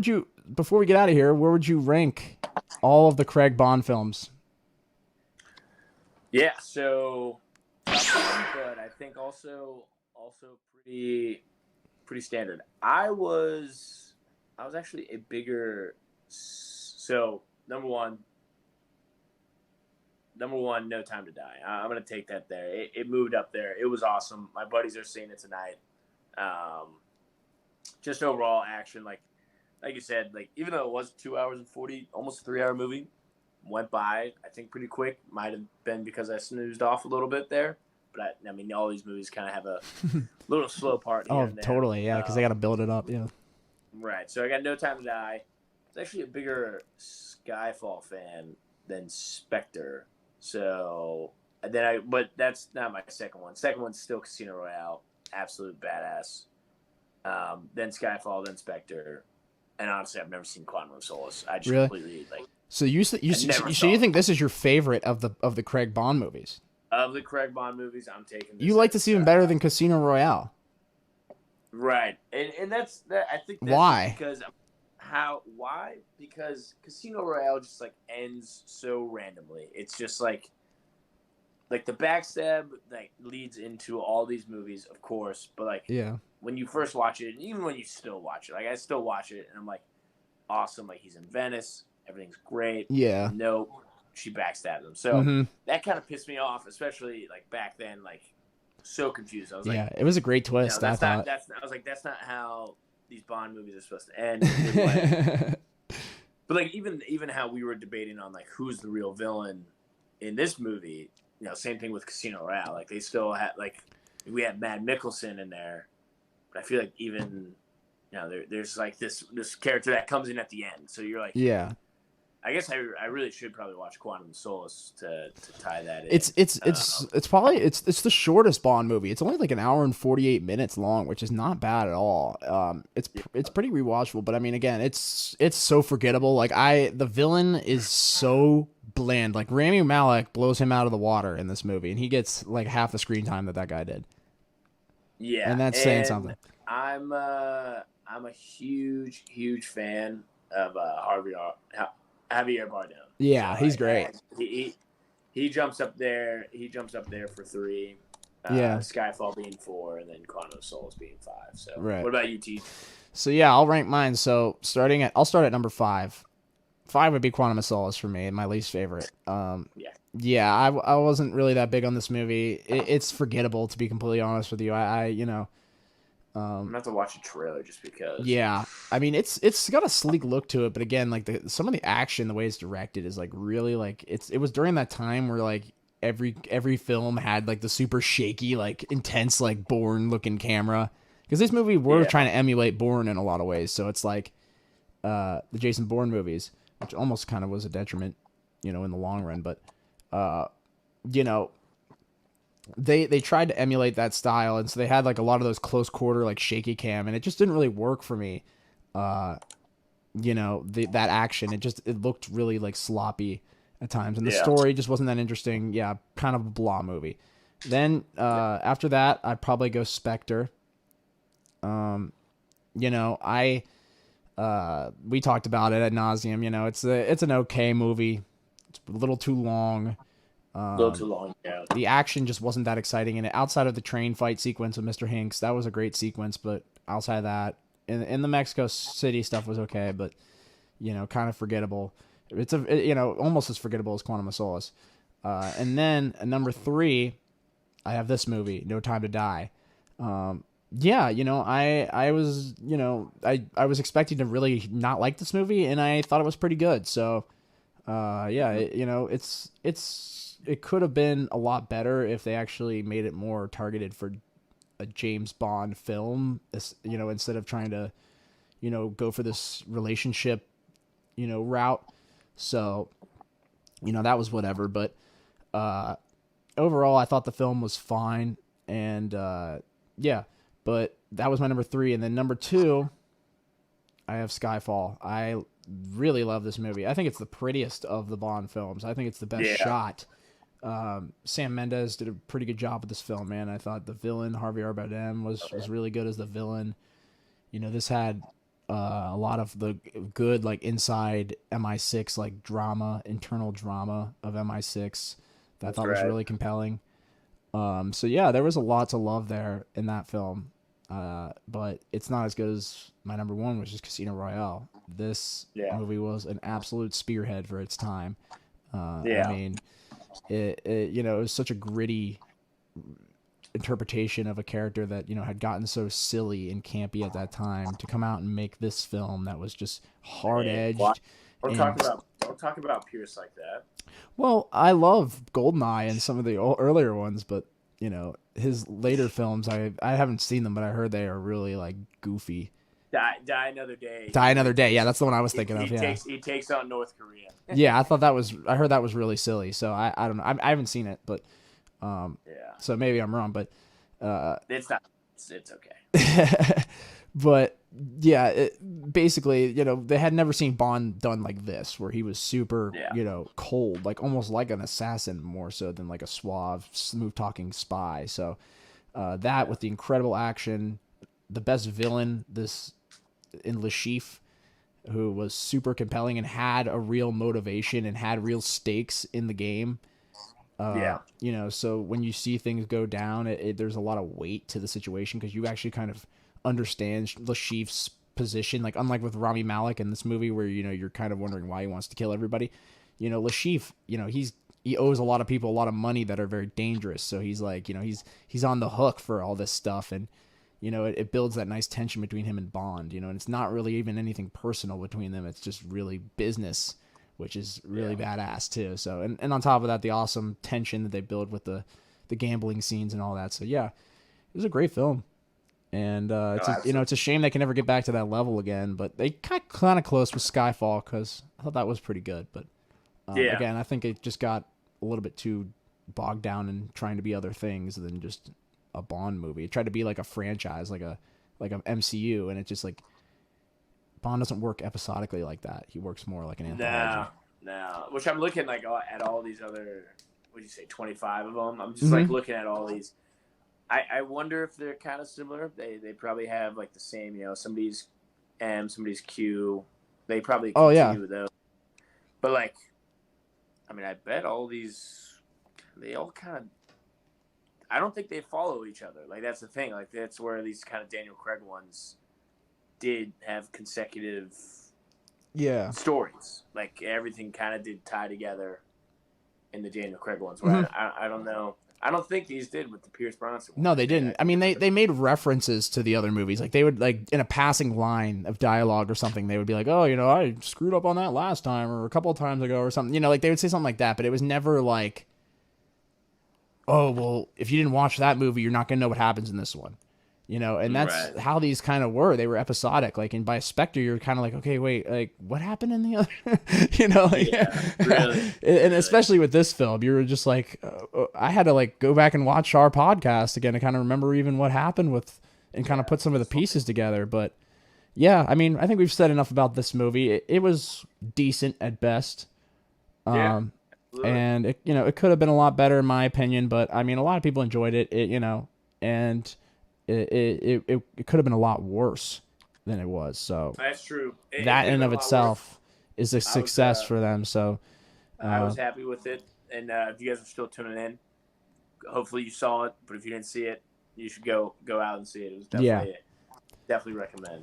would you, before we get out of here, where would you rank all of the Craig Bond films? Yeah, so tough one, but I think also pretty standard. I was actually a bigger so number one, No Time to Die. I'm gonna take that there. It moved up there. It was awesome. My buddies are seeing it tonight. Um, just overall action, like you said, like even though it was 2 hours and 40, almost a 3 hour movie, went by I think pretty quick. Might have been because I snoozed off a little bit there, but I mean all these movies kind of have a little slow part here Oh, and there. totally. Yeah, because they got to build it up. Yeah. Right. So I got No Time to Die. It's actually a bigger Skyfall fan than Spectre. So but that's not my second one. Second one's still Casino Royale, absolute badass. Then Skyfall, then Spectre, and honestly, I've never seen Quantum of Solace. I just Really? completely So you think this is your favorite of the Craig Bond movies? of the Craig Bond movies. I'm taking this. You like this even better than Casino Royale? Right, and that's that. I think that's Why? because why? Because Casino Royale just like ends so randomly. It's just like the backstab like leads into all these movies, of course, but like Yeah. when you first watch it, and even when you still watch it, like I still watch it, and I'm like, awesome, like he's in Venice, everything's great. Yeah. Nope, she backstabbed him. So Mm-hmm. that kind of pissed me off, especially like back then, like so confused. I was Yeah. like, It was a great no, twist. I that's not. thought. That's I was like, that's not how these Bond movies are supposed to end. But like even how we were debating on like who's the real villain in this movie. Same thing with Casino Royale. Like they still had like we had Mad Mikkelsen in there, but I feel like even there's like this character that comes in at the end. So you're like, Yeah. I guess I really should probably watch Quantum of Solace to tie that in. It's probably it's the shortest Bond movie. It's only like an hour and 48 minutes long, which is not bad at all. It's pretty rewatchable, but I mean, again, it's so forgettable. Like the villain is so bland. Like Rami Malek blows him out of the water in this movie, and he gets like half the screen time that guy did, Yeah, and that's saying something. I'm a huge fan of Javier Bardem. Yeah, So he's great. he jumps up there. He jumps up there for three. Yeah, Skyfall being four, and then Quantum of Solace being five. So, right. what about you, T? So yeah, I'll rank mine. So I'll start at number 5. 5 would be Quantum of Solace for me, my least favorite. Yeah. Yeah, I wasn't really that big on this movie. It's forgettable, to be completely honest with you. I'm gonna have to watch a trailer just because. Yeah, I mean it's got a sleek look to it, but again, like some of the action, the way it's directed is like really like it was during that time where like every film had like the super shaky, like intense, like Bourne looking camera. Because this movie we're trying to emulate Bourne in a lot of ways, so it's like the Jason Bourne movies, which almost kind of was a detriment, in the long run, but you know they tried to emulate that style, and so they had like a lot of those close quarter like shaky cam, and it just didn't really work for me. That action, it looked really like sloppy at times, and the story just wasn't that interesting. Yeah, kind of a blah movie. Then after that, I'd probably go Spectre. I we talked about it ad nauseum. It's an okay movie. It's a little too long. A little too long, yeah. The action just wasn't that exciting in it. Outside of the train fight sequence with Mr. Hinks, that was a great sequence, but outside of that, in the Mexico City stuff was okay, but kind of forgettable. Almost as forgettable as Quantum of Solace. And then at number 3, I have this movie, No Time to Die. I was, I was expecting to really not like this movie, and I thought it was pretty good. So, it could have been a lot better if they actually made it more targeted for a James Bond film, instead of trying to, go for this relationship, route. So, that was whatever. But overall, I thought the film was fine. And, but that was my number 3. And then number 2, I have Skyfall. I really love this movie. I think it's the prettiest of the Bond films. I think it's the best shot. Sam Mendes did a pretty good job with this film, man. I thought the villain, Javier Bardem, was really good as the villain. This had a lot of the good like inside MI6 like drama, internal drama of MI6 that I thought was really compelling. So yeah, there was a lot to love there in that film. But it's not as good as my number one, which is Casino Royale. This movie was an absolute spearhead for its time. I mean, it was such a gritty interpretation of a character that had gotten so silly and campy at that time to come out and make this film that was just hard edged. Don't talk about Pierce like that. Well, I love Goldeneye and some of the earlier ones, but his later films, I haven't seen them, but I heard they are really like goofy. Die Another Day. Die Another Day. Yeah, that's the one I was thinking of. Yeah. He takes on North Korea. Yeah, I heard that was really silly. So I don't know. I haven't seen it, but so maybe I'm wrong, but it's not. It's okay. But yeah, basically, they had never seen Bond done like this, where he was super, cold, like almost like an assassin more so than like a suave, smooth talking spy. So that with the incredible action, the best villain in Le Chiffre, who was super compelling and had a real motivation and had real stakes in the game. So when you see things go down, there's a lot of weight to the situation because you actually kind of understand Le Chiffre's position. Like unlike with Rami Malek in this movie, where you're kind of wondering why he wants to kill everybody. Le Chiffre, he owes a lot of people a lot of money that are very dangerous. So he's like, he's on the hook for all this stuff, and it builds that nice tension between him and Bond. And it's not really even anything personal between them. It's just really business, which is really badass too. So, and on top of that, the awesome tension that they build with the gambling scenes and all that. So yeah, it was a great film. And it's a shame they can never get back to that level again. But they kind of close with Skyfall because I thought that was pretty good. But again, I think it just got a little bit too bogged down in trying to be other things than just a Bond movie. It tried to be like a franchise, like a MCU, and it's just like Bond doesn't work episodically like that. He works more like an anthology. No. Which I'm looking like at all these other, what do you say, 25 of them. I'm just like looking at all these. I wonder if they're kind of similar. They probably have like the same, somebody's M, somebody's Q. They probably continue with those. But like, I mean, I bet all these, they all kind of, I don't think they follow each other. Like that's the thing. Like that's where these kind of Daniel Craig ones did have consecutive stories. Like everything kind of did tie together in the Daniel Craig ones. Where I don't know. I don't think these did with the Pierce Brosnan ones. No, they didn't. I mean, they made references to the other movies. Like they would like in a passing line of dialogue or something, they would be like, "Oh, I screwed up on that last time or a couple of times ago or something." Like they would say something like that, but it was never like, "Oh, well, if you didn't watch that movie, you're not going to know what happens in this one." And that's how these kind of were. They were episodic. Like, and by Spectre, you're kind of like, okay, wait, like, what happened in the other? Really. And especially with this film, you were just like, I had to like go back and watch our podcast again to kind of remember even what happened and kind of put some of the pieces together. But yeah, I mean, I think we've said enough about this movie. It was decent at best. And it could have been a lot better in my opinion, but I mean, a lot of people enjoyed it, and it could have been a lot worse than it was. So that's true. That in and of itself is a success for them. So I was happy with it. And if you guys are still tuning in, hopefully you saw it. But if you didn't see it, you should go out and see it. It was definitely recommend.